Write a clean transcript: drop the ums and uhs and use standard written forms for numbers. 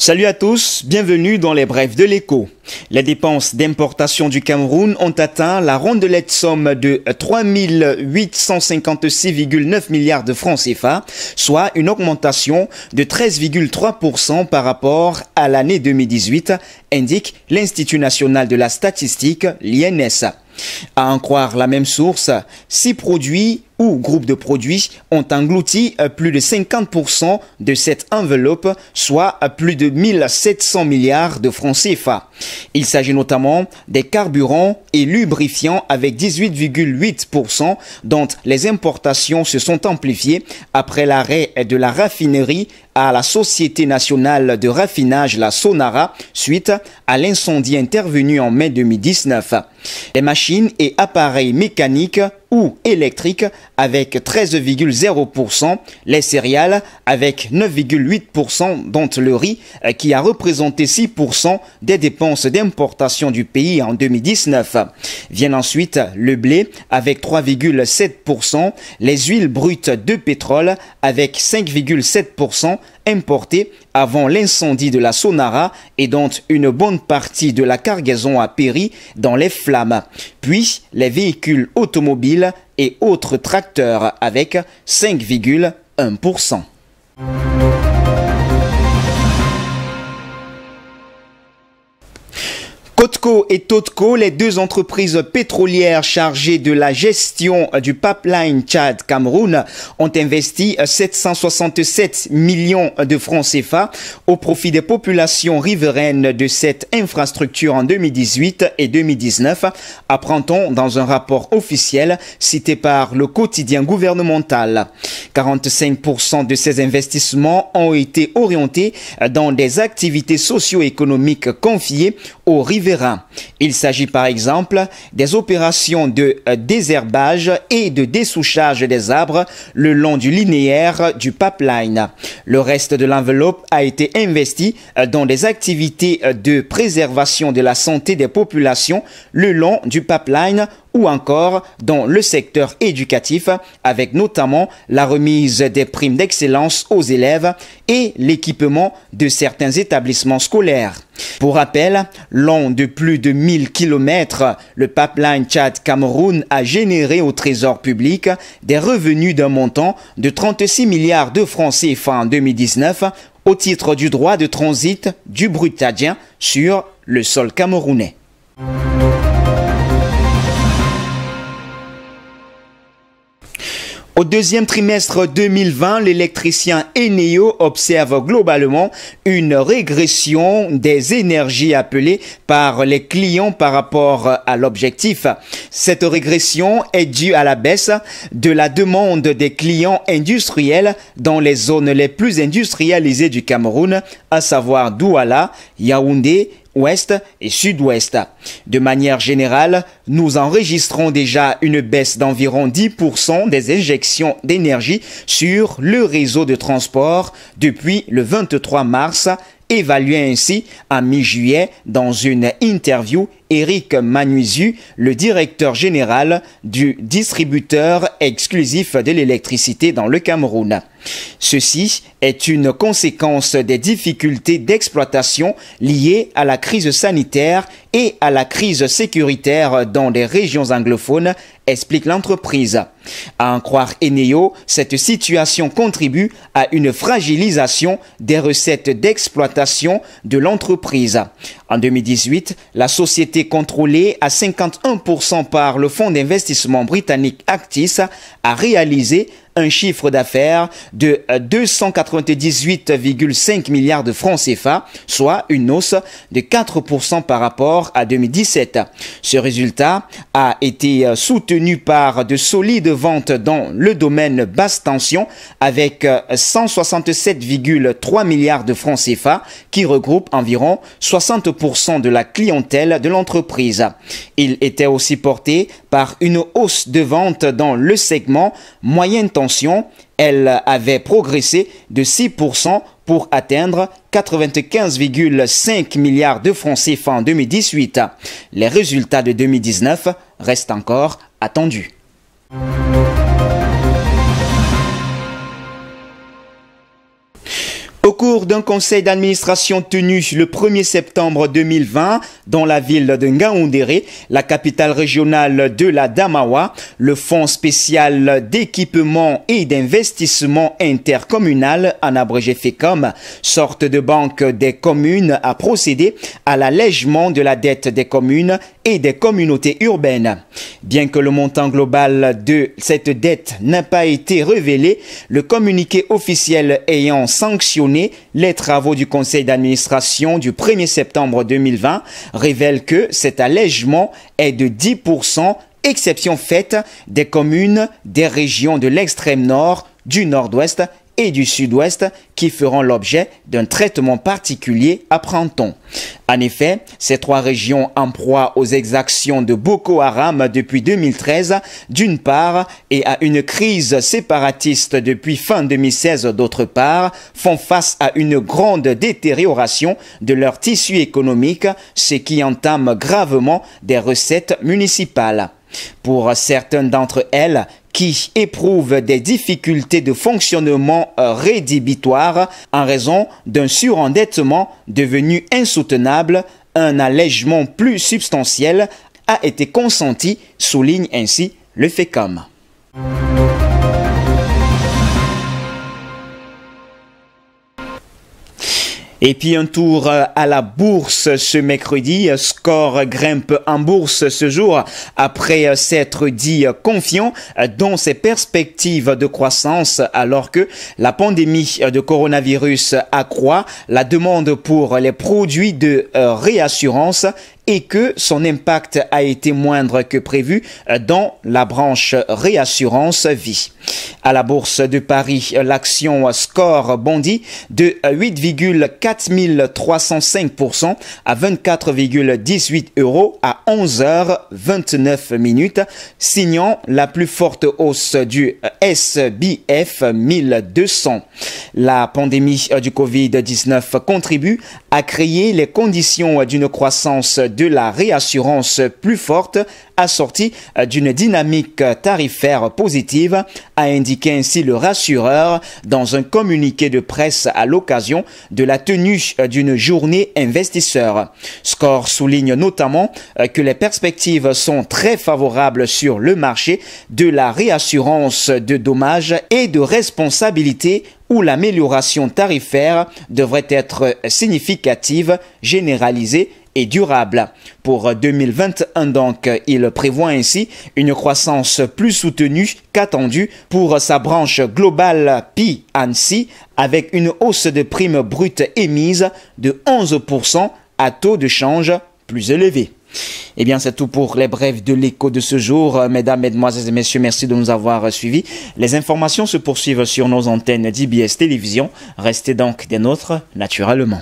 Salut à tous, bienvenue dans les brefs de l'écho. Les dépenses d'importation du Cameroun ont atteint la rondelette somme de 3 856,9 milliards de francs CFA, soit une augmentation de 13,3% par rapport à l'année 2018, indique l'Institut national de la statistique, l'INS. À en croire la même source, 6 produits ou groupes de produits ont englouti plus de 50% de cette enveloppe, soit plus de 1700 milliards de francs CFA. Il s'agit notamment des carburants et lubrifiants avec 18,8%, dont les importations se sont amplifiées après l'arrêt de la raffinerie à la Société nationale de raffinage, la Sonara, suite à l'incendie intervenu en mai 2019. Les machines et appareils mécaniques ou électriques avec 13,0%, les céréales avec 9,8%, dont le riz qui a représenté 6% des dépenses d'importation du pays en 2019. Viennent ensuite le blé avec 3,7%, les huiles brutes de pétrole avec 5,7%, importées avant l'incendie de la Sonara et dont une bonne partie de la cargaison a péri dans les flammes. Puis les véhicules automobiles et autres tracteurs avec 5,1%. Cotco et Totco, les deux entreprises pétrolières chargées de la gestion du pipeline Tchad-Cameroun, ont investi 767 millions de francs CFA au profit des populations riveraines de cette infrastructure en 2018 et 2019, apprend-on dans un rapport officiel cité par le quotidien gouvernemental. 45% de ces investissements ont été orientés dans des activités socio-économiques confiées aux riverains. Il s'agit par exemple des opérations de désherbage et de dessouchage des arbres le long du linéaire du pipeline. Le reste de l'enveloppe a été investi dans des activités de préservation de la santé des populations le long du pipeline ou encore dans le secteur éducatif, avec notamment la remise des primes d'excellence aux élèves et l'équipement de certains établissements scolaires. Pour rappel, long de plus de 1000 km, le pipeline Tchad-Cameroun a généré au trésor public des revenus d'un montant de 36 milliards de francs CFA en 2019 au titre du droit de transit du brut tchadien sur le sol camerounais. Au deuxième trimestre 2020, l'électricien Eneo observe globalement une régression des énergies appelées par les clients par rapport à l'objectif. Cette régression est due à la baisse de la demande des clients industriels dans les zones les plus industrialisées du Cameroun, à savoir Douala, Yaoundé, Ouest et Sud-Ouest. De manière générale, nous enregistrons déjà une baisse d'environ 10% des injections d'énergie sur le réseau de transport depuis le 23 mars, évalué ainsi à mi-juillet dans une interview. Éric Manuizu, le directeur général du distributeur exclusif de l'électricité dans le Cameroun. Ceci est une conséquence des difficultés d'exploitation liées à la crise sanitaire et à la crise sécuritaire dans les régions anglophones, explique l'entreprise. À en croire Eneo, cette situation contribue à une fragilisation des recettes d'exploitation de l'entreprise. En 2018, la société contrôlée à 51% par le fonds d'investissement britannique Actis a réalisé un chiffre d'affaires de 298,5 milliards de francs CFA, soit une hausse de 4% par rapport à 2017. Ce résultat a été soutenu par de solides ventes dans le domaine basse tension avec 167,3 milliards de francs CFA qui regroupe environ 60% de la clientèle de l'entreprise. Il était aussi porté par une hausse de vente dans le segment moyenne tension. Elle avait progressé de 6% pour atteindre 95,5 milliards de francs CFA en 2018. Les résultats de 2019 restent encore attendus. Au cours d'un conseil d'administration tenu le 1er septembre 2020 dans la ville de Ngaoundéré, la capitale régionale de la Damawa, le Fonds spécial d'équipement et d'investissement intercommunal, en abrégé FECOM, sorte de banque des communes, a procédé à l'allègement de la dette des communes et des communautés urbaines. Bien que le montant global de cette dette n'a pas été révélé, le communiqué officiel ayant sanctionné les travaux du conseil d'administration du 1er septembre 2020 révèle que cet allègement est de 10%, exception faite des communes des régions de l'extrême nord, du nord-ouest et du sud-ouest qui feront l'objet d'un traitement particulier, apprend-on. En effet, ces trois régions en proie aux exactions de Boko Haram depuis 2013 d'une part et à une crise séparatiste depuis fin 2016 d'autre part, font face à une grande détérioration de leur tissu économique, ce qui entame gravement des recettes municipales. Pour certaines d'entre elles, qui éprouvent des difficultés de fonctionnement rédhibitoires en raison d'un surendettement devenu insoutenable, un allègement plus substantiel a été consenti, souligne ainsi le FECOM. Et puis un tour à la bourse ce mercredi. Score grimpe en bourse ce jour après s'être dit confiant dans ses perspectives de croissance alors que la pandémie de coronavirus accroît la demande pour les produits de réassurance et que son impact a été moindre que prévu dans la branche réassurance vie. À la bourse de Paris, l'action Score bondit de 8,4305% à 24,18 € à 11h29, signant la plus forte hausse du SBF 1200. La pandémie du Covid-19 contribue à créer les conditions d'une croissance de la réassurance plus forte, assortie d'une dynamique tarifaire positive, a indiqué ainsi le rassureur dans un communiqué de presse à l'occasion de la tenue d'une journée investisseur. Score souligne notamment que les perspectives sont très favorables sur le marché de la réassurance de dommages et de responsabilité où l'amélioration tarifaire devrait être significative, généralisée et durable. Pour 2021 donc, il prévoit ainsi une croissance plus soutenue qu'attendue pour sa branche globale P&C avec une hausse de primes brutes émises de 11% à taux de change plus élevé. Eh bien, c'est tout pour les brèves de l'écho de ce jour. Mesdames, Mesdemoiselles et Messieurs, merci de nous avoir suivis. Les informations se poursuivent sur nos antennes d'IBS Télévision. Restez donc des nôtres naturellement.